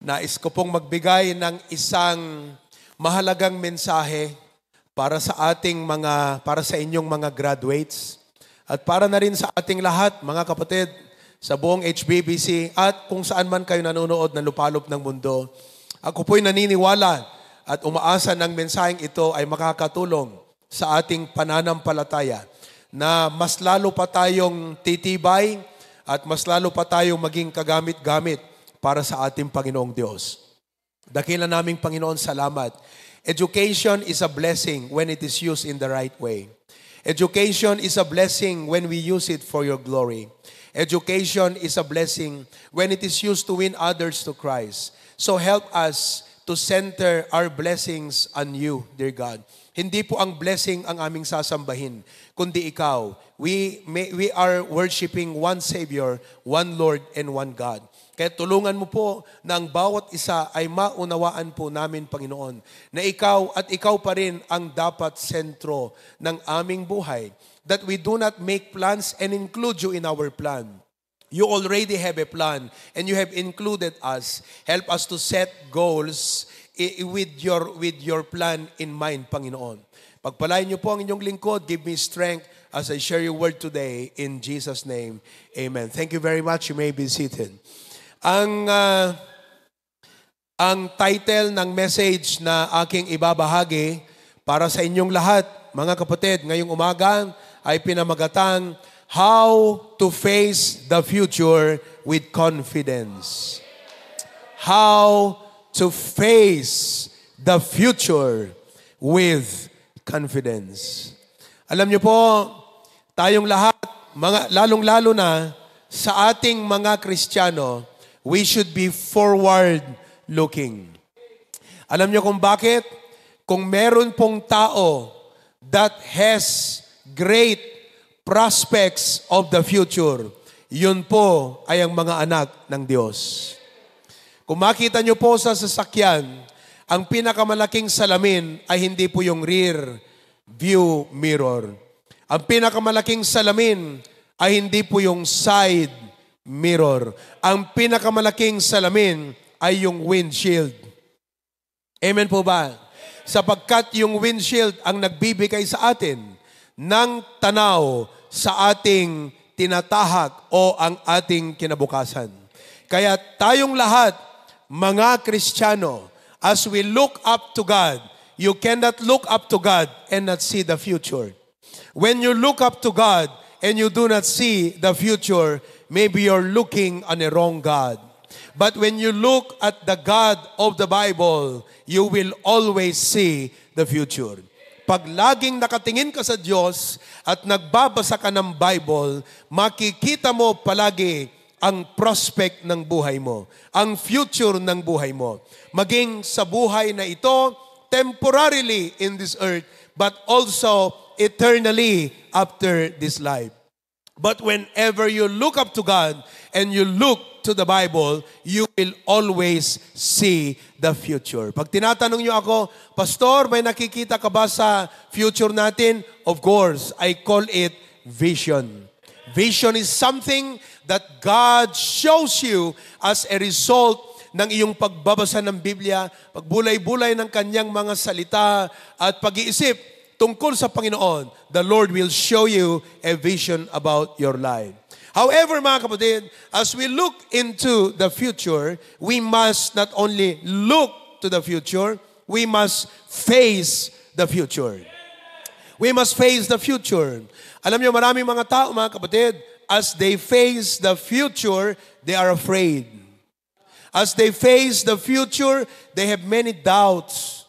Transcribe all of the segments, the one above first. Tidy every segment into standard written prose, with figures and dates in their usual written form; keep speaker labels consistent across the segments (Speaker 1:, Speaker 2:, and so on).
Speaker 1: Nais ko pong magbigay ng isang mahalagang mensahe para sa inyong mga graduates at para na rin sa ating lahat, mga kapatid, sa buong HBBC at kung saan man kayo nanonood ng lupalop ng mundo. Ako po'y naniniwala at umaasa ng mensaheng ito ay makakatulong sa ating pananampalataya na mas lalo pa tayong titibay at mas lalo pa tayong maging kagamit-gamit para sa ating Panginoong Diyos. Dakilan naming Panginoon, salamat. Education is a blessing when it is used in the right way. Education is a blessing when we use it for your glory. Education is a blessing when it is used to win others to Christ. So help us to center our blessings on you, dear God. Hindi po ang blessing ang aming sasambahin, kundi ikaw. We are worshiping one Savior, one Lord, and one God. Kaya tulungan mo po na ang bawat isa ay maunawaan po namin, Panginoon, na ikaw at ikaw pa rin ang dapat sentro ng aming buhay. That we do not make plans and include you in our plan. You already have a plan and you have included us. Help us to set goals with your plan in mind, Panginoon. Pagpalain niyo po ang inyong lingkod. Give me strength as I share your word today. In Jesus' name, amen. Thank you very much. You may be seated. Ang title ng message na aking ibabahagi para sa inyong lahat, mga kapatid, ngayong umaga ay pinamagatang How to Face the Future with Confidence. How to face the future with confidence. Alam niyo po, tayong lahat, lalong-lalo na sa ating mga Kristiyano, we should be forward-looking. Alam niyo kung bakit? Kung meron pong tao that has great prospects of the future, yun po ay ang mga anak ng Diyos. Kung makita niyo po sa sasakyan, ang pinakamalaking salamin ay hindi po yung rear view mirror. Ang pinakamalaking salamin ay hindi po yung side mirror. Ang pinakamalaking salamin ay yung windshield. Amen po ba? Sapagkat yung windshield ang nagbibigay sa atin ng tanaw sa ating tinatahak o ang ating kinabukasan. Kaya tayong lahat, mga Kristiyano, as we look up to God, you cannot look up to God and not see the future. When you look up to God and you do not see the future, maybe you're looking on a wrong God. But when you look at the God of the Bible, you will always see the future. Pag laging nakatingin ka sa Diyos at nagbabasa ka ng Bible, makikita mo palagi ang prospect ng buhay mo, ang future ng buhay mo. Maging sa buhay na ito, temporarily in this earth, but also eternally after this life. But whenever you look up to God and you look to the Bible, you will always see the future. Pag tinatanong niyo ako, Pastor, may nakikita ka ba sa future natin? Of course, I call it vision. Vision is something that God shows you as a result ng iyong pagbabasa ng Biblia, pagbulay-bulay ng kanyang mga salita at pag-iisip tungkol sa Panginoon. The Lord will show you a vision about your life. However, mga kapatid, as we look into the future, we must not only look to the future, we must face the future. We must face the future. Alam niyo, maraming mga tao, mga kapatid, as they face the future, they are afraid. As they face the future, they have many doubts.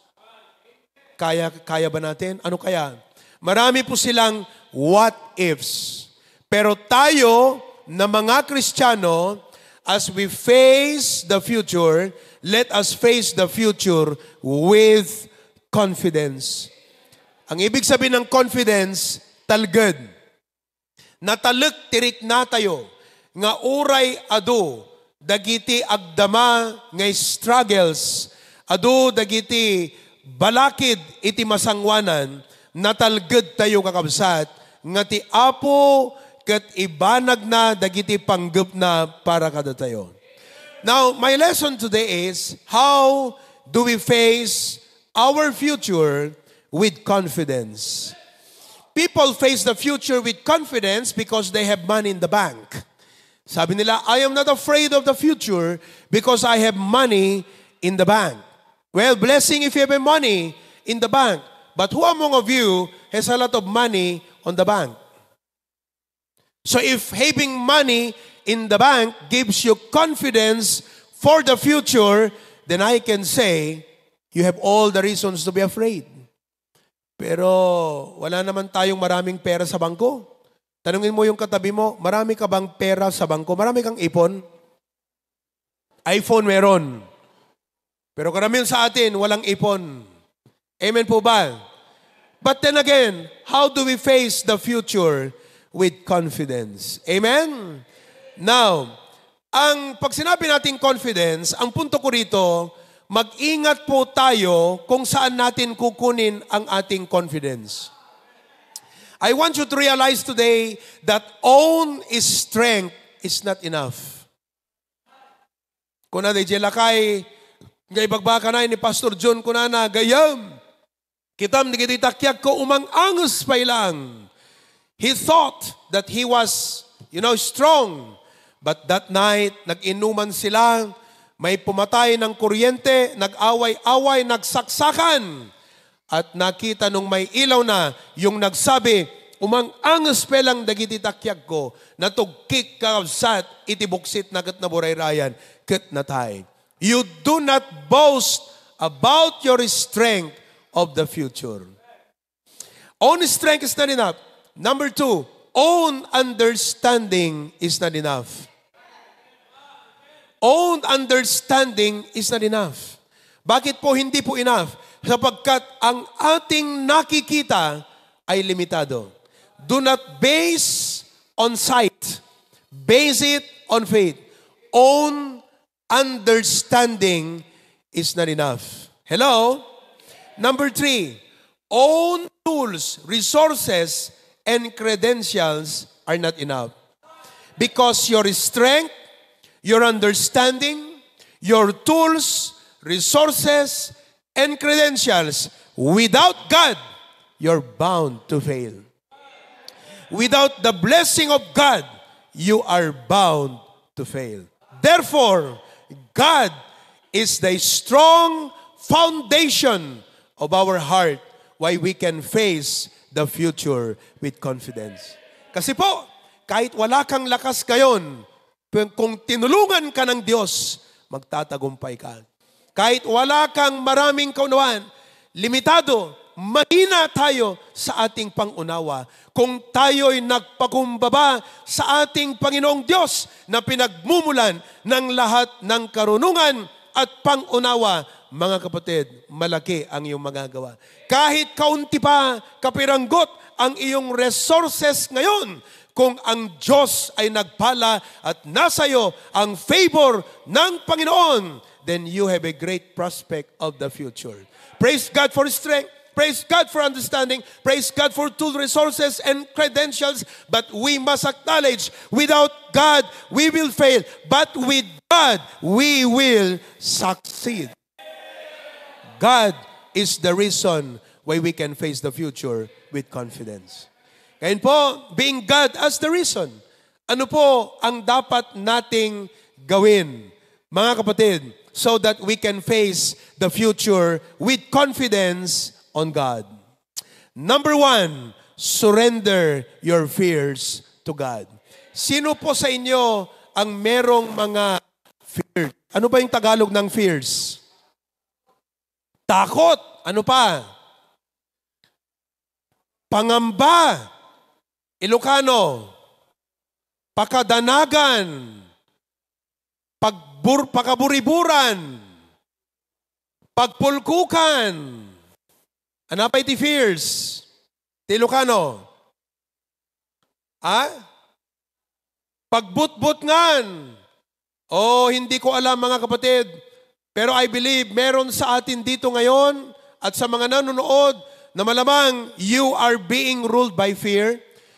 Speaker 1: Kaya ba natin? Ano kaya? Marami po silang what ifs. Pero tayo na mga Kristiyano, as we face the future, let us face the future with confidence. Ang ibig sabihin ng confidence, talged. Natalek tirik na tayo, nga uray adu, dagiti agdama nga struggles, adu dagiti balakid iti masangwanan, natalged tayo kakabsat, nga ti Apo ket ibanag na dagiti panggep na para kada tayo. Now, my lesson today is, how do we face our future with confidence? People face the future with confidence because they have money in the bank. Sabi nila, I am not afraid of the future because I have money in the bank. Well, blessing if you have money in the bank. But who among of you has a lot of money on the bank? So if having money in the bank gives you confidence for the future, then I can say, you have all the reasons to be afraid. Pero wala naman tayong maraming pera sa bangko. Tanungin mo yung katabi mo, marami ka bang pera sa bangko? Marami kang ipon? iPhone meron. Pero karamihan sa atin, walang ipon. Amen po ba? But then again, how do we face the future with confidence? Amen? Now, pag sinabi natin confidence, ang punto ko rito, mag-ingat po tayo kung saan natin kukunin ang ating confidence. I want you to realize today that own strength is not enough. Kung na di lakay, ngay bagbaka na ni Pastor John kunana, gayam, kitam di kititakyak ko umang angus pa ilang. He thought that he was, strong. But that night, nag-inuman sila, may pumatay ng kuryente, nag-away-away, nagsaksakan. At nakita nung may ilaw na, yung nagsabi, umang angas pelang dagiti takyag ko, natugkik kakabsat, itibuksit na kat na burayrayan, kat natay. You do not boast about your strength of the future. Own strength is not enough. Number 2, own understanding is not enough. Own understanding is not enough. Bakit po hindi po enough? Sapagkat ang ating nakikita ay limitado. Do not base on sight. Base it on faith. Own understanding is not enough. Hello? Number 3, own tools, resources, and credentials are not enough. Because your strength, your understanding, your tools, resources, and credentials, without God, you're bound to fail. Without the blessing of God, you are bound to fail. Therefore, God is the strong foundation of our heart why we can face the future with confidence. Kasi po, kahit wala kang lakas ngayon, kung tinulungan ka ng Diyos, magtatagumpay ka. Kahit wala kang maraming kaunawaan, limitado, mahina tayo sa ating pangunawa. Kung tayo'y nagpakumbaba sa ating Panginoong Diyos na pinagmumulan ng lahat ng karunungan at pangunawa, mga kapatid, malaki ang iyong magagawa. Kahit kaunti pa, kapiranggot ang iyong resources ngayon, kung ang Diyos ay nagpala at nasa iyo ang favor ng Panginoon, then you have a great prospect of the future. Praise God for strength. Praise God for understanding. Praise God for tool resources and credentials. But we must acknowledge, without God, we will fail. But with God, we will succeed. God is the reason why we can face the future with confidence. Kaya po, being God as the reason, ano po ang dapat nating gawin, mga kapatid, so that we can face the future with confidence on God? Number 1, surrender your fears to God. Sino po sa inyo ang merong mga fears? Ano ba yung Tagalog ng fears? Takot. Ano pa? Pangamba. Ilocano. Pakadanagan. Pakaburiburan. Pagpulkukan. Ano pa iti fears? Ti Ilocano. Pagbutbutngan. Hindi ko alam mga kapatid. Pero I believe meron sa atin dito ngayon at sa mga nanonood na malamang you are being ruled by fear.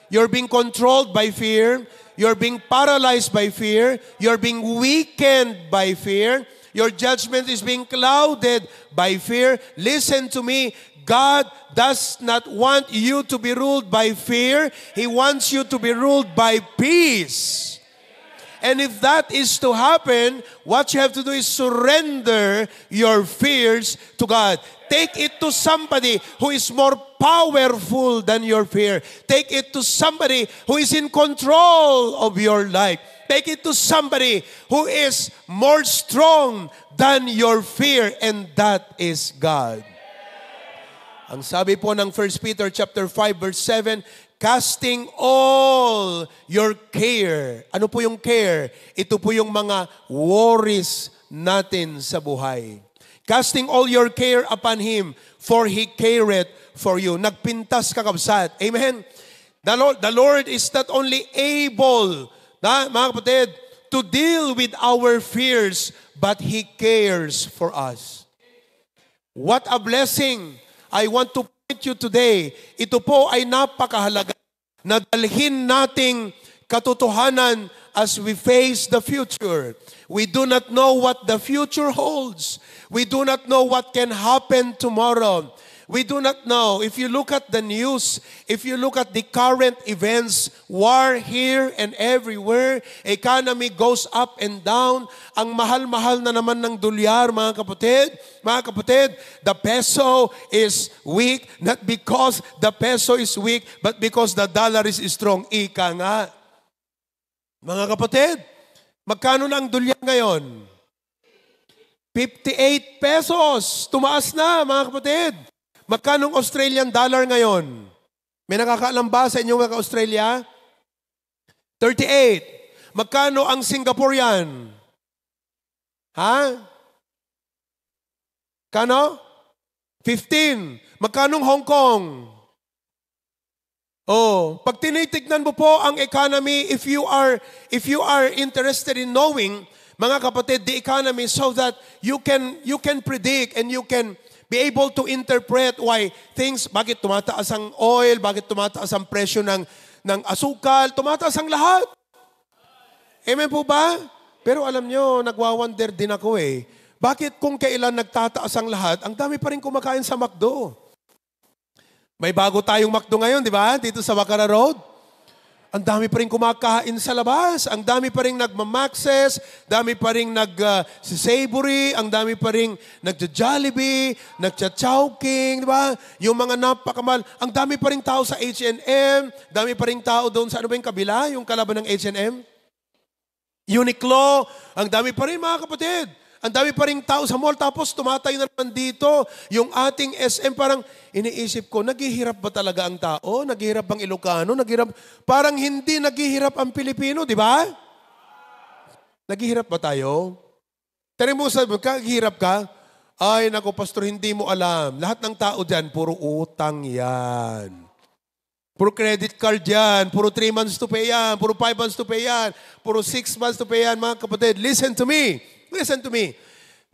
Speaker 1: You're being controlled by fear. You're being paralyzed by fear. You're being weakened by fear. Your judgment is being clouded by fear. Listen to me. God does not want you to be ruled by fear. He wants you to be ruled by peace. And if that is to happen, what you have to do is surrender your fears to God. Take it to somebody who is more powerful than your fear. Take it to somebody who is in control of your life. Take it to somebody who is more strong than your fear, and that is God. Ang sabi po ng 1 Peter chapter 5 verse 7, casting all your care. Ano po yung care? Ito po yung mga worries natin sa buhay. Casting all your care upon Him, for He careth for you. Nagpintas kakabsat. Amen? The Lord is not only able, mga kapatid, to deal with our fears, but He cares for us. What a blessing! I want to point you today. Ito po ay napakahalaga na dalhin nating katotohanan as we face the future. We do not know what the future holds. We do not know what can happen tomorrow. We do not know. If you look at the news, if you look at the current events, war here and everywhere, economy goes up and down. Ang mahal-mahal na naman ng dolyar, mga kapatid. Mga kapatid, the peso is weak, not because the peso is weak, but because the dollar is strong. Ika nga. Mga kapatid, magkano na ang dolyar ngayon? 58 pesos. Tumaas na, mga kapatid. Magkano ang Australian dollar ngayon? May nakakaalam ba sa inyong mga Australia? 38. Magkano ang Singaporean? Ha? Kano? 15. Magkano ang Hong Kong? Oh, pag tinitignan mo po ang economy, if you are interested in knowing, mga kapatid, the economy, so that you can predict and you can be able to interpret why things, bakit tumataas ang oil, bakit tumataas ang presyo ng asukal, tumataas ang lahat. Amen po ba? Pero alam nyo, nagwawonder din ako eh. Bakit kung kailan nagtataas ang lahat, ang dami pa rin kumakain sa McDo? May bago tayong McDo ngayon, di ba? Dito sa Bacara Road. Ang dami pa rin kumakain sa labas. Ang dami pa rin nagmamaxes. Dami pa rin nag-savory. Ang dami pa rin nagja-Jollibee, nagcha-Chowking, di ba? Yung mga napakamahal. Ang dami pa rin tao sa H&M. Dami pa rin tao doon sa ano ba yung kabila? Yung kalaban ng H&M? Uniqlo. Ang dami pa rin, mga kapatid. Ang dami pa rin tao sa mall, tapos tumatay na naman dito. Yung ating SM, parang iniisip ko, naghihirap ba talaga ang tao? Naghihirap bang Ilocano? Parang hindi naghihirap ang Pilipino, di ba? Naghihirap ba tayo? Tari mo, naghihirap ka? Ay, naku, pastor, hindi mo alam. Lahat ng tao dyan, puro utang yan. Puro credit card yan. Puro 3 months to pay yan. Puro 5 months to pay yan. Puro 6 months to pay yan. Mga kapatid, listen to me. Listen to me.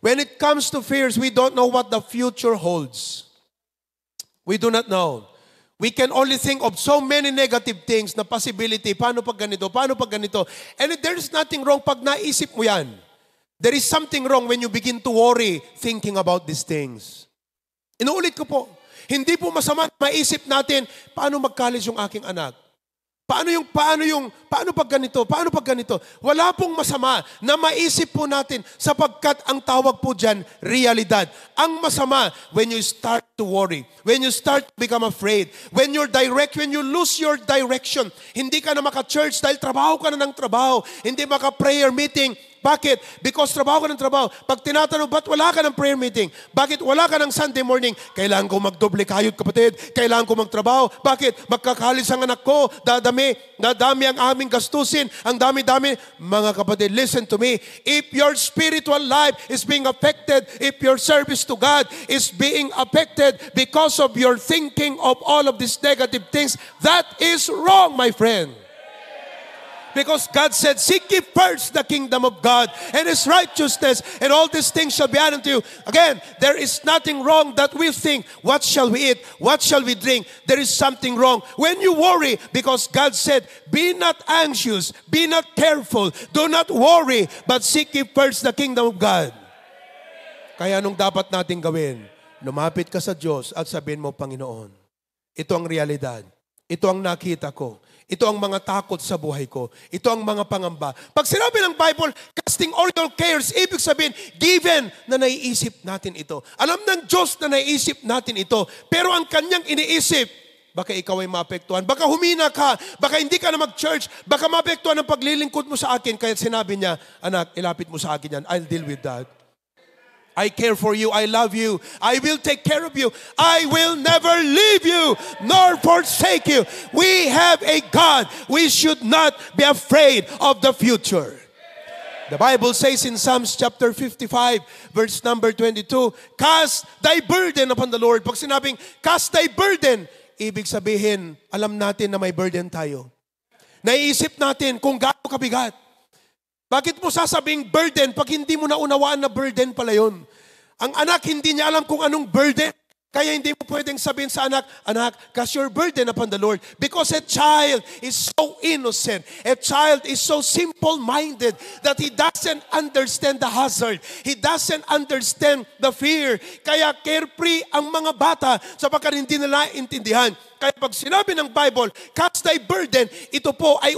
Speaker 1: When it comes to fears, we don't know what the future holds. We do not know. We can only think of so many negative things na possibility. Paano pag ganito? Paano pag ganito? And there is nothing wrong pag naisip mo yan. There is something wrong when you begin to worry thinking about these things. Inuulit ko po, hindi po masama maisip natin, paano mag-college yung aking anak? Paano pag ganito? Paano pag ganito? Wala pong masama na maisip po natin sapagkat ang tawag po dyan, realidad. Ang masama, when you start to worry, when you start to become afraid, when you lose your direction, hindi ka na maka-church dahil trabaho ka na ng trabaho, hindi maka-prayer meeting. Bakit? Because trabaho ka ng trabaho. Pag tinatanong, ba't wala ka ng prayer meeting? Bakit wala ka ng Sunday morning? Kailangan ko magdoble kayod, kapatid. Kailangan ko magtrabaho. Bakit? Magkakalis ang anak ko. Dadami ang aming gastusin. Ang dami-dami. Mga kapatid, listen to me. If your spiritual life is being affected, if your service to God is being affected because of your thinking of all of these negative things, that is wrong, my friend. Because God said, seek ye first the kingdom of God and His righteousness, and all these things shall be added to you. Again, there is nothing wrong that we think, what shall we eat? What shall we drink? There is something wrong when you worry, because God said, be not anxious, be not careful, do not worry, but seek ye first the kingdom of God. Kaya anong dapat natin gawin? Lumapit ka sa Diyos at sabihin mo, Panginoon, ito ang realidad. Ito ang nakita ko. Ito ang mga takot sa buhay ko. Ito ang mga pangamba. Pag sinabi ng Bible, casting all your cares, ibig sabihin, given na naiisip natin ito. Alam ng Diyos na naiisip natin ito. Pero ang kanyang iniisip, baka ikaw ay maapektuhan. Baka humina ka. Baka hindi ka na mag-church. Baka maapektuhan ang paglilingkod mo sa akin. Kaya sinabi niya, anak, ilapit mo sa akin yan. I'll deal with that. I care for you. I love you. I will take care of you. I will never leave you nor forsake you. We have a God. We should not be afraid of the future. The Bible says in Psalms chapter 55, verse number 22, cast thy burden upon the Lord. Pag sinabing, cast thy burden, ibig sabihin, alam natin na may burden tayo. Naiisip natin kung gaano kabigat. Bakit mo sasabing burden pag hindi mo naunawaan na burden pala yun? Ang anak hindi niya alam kung anong burden. Kaya hindi mo pwedeng sabihin sa anak, anak, cast your burden upon the Lord. Because a child is so innocent. A child is so simple-minded that he doesn't understand the hazard. He doesn't understand the fear. Kaya carefree ang mga bata sapagkat hindi nila intindihan. Kaya pag sinabi ng Bible, cast thy burden, ito po ay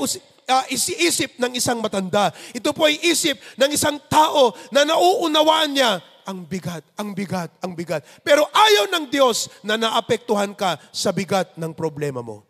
Speaker 1: isip ng isang matanda. Ito po ay isip ng isang tao na nauunawaan niya, ang bigat, ang bigat, ang bigat. Pero ayaw ng Diyos na naapektuhan ka sa bigat ng problema mo.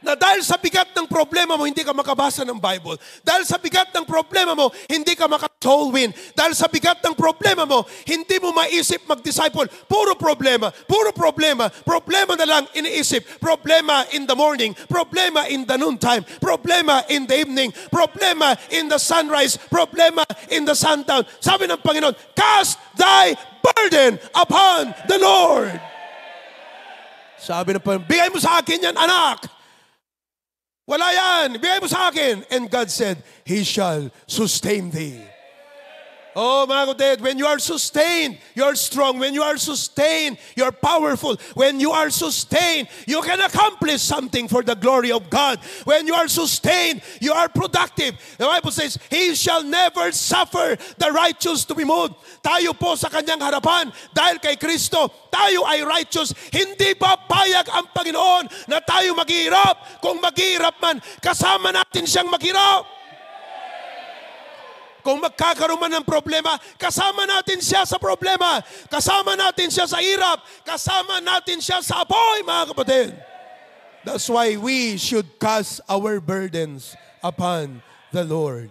Speaker 1: Na dahil sa bigat ng problema mo, hindi ka makabasa ng Bible. Dahil sa bigat ng problema mo, hindi ka maka-soul win. Dahil sa bigat ng problema mo, hindi mo maisip mag-disciple. Puro problema, puro problema. Problema na lang iniisip. Problema in the morning, problema in the noontime, problema in the evening, problema in the sunrise, problema in the sundown. Sabi ng Panginoon, cast thy burden upon the Lord. Sabi ng Panginoon, bigay mo sa akin yan, anak. Wala yan. Bigay mo sa akin. And God said, He shall sustain thee. Oh, mga kapatid, when you are sustained, you are strong. When you are sustained, you are powerful. When you are sustained, you can accomplish something for the glory of God. When you are sustained, you are productive. The Bible says, He shall never suffer the righteous to be moved. Tayo po sa kanyang harapan, dahil kay Kristo, tayo ay righteous. Hindi papayag ang Panginoon na tayo maghihirap. Kung maghihirap man, kasama natin siyang maghirap. Kung magkakaroon man ng problema, kasama natin siya sa problema. Kasama natin siya sa hirap. Kasama natin siya sa apoy, mga kapatid. That's why we should cast our burdens upon the Lord.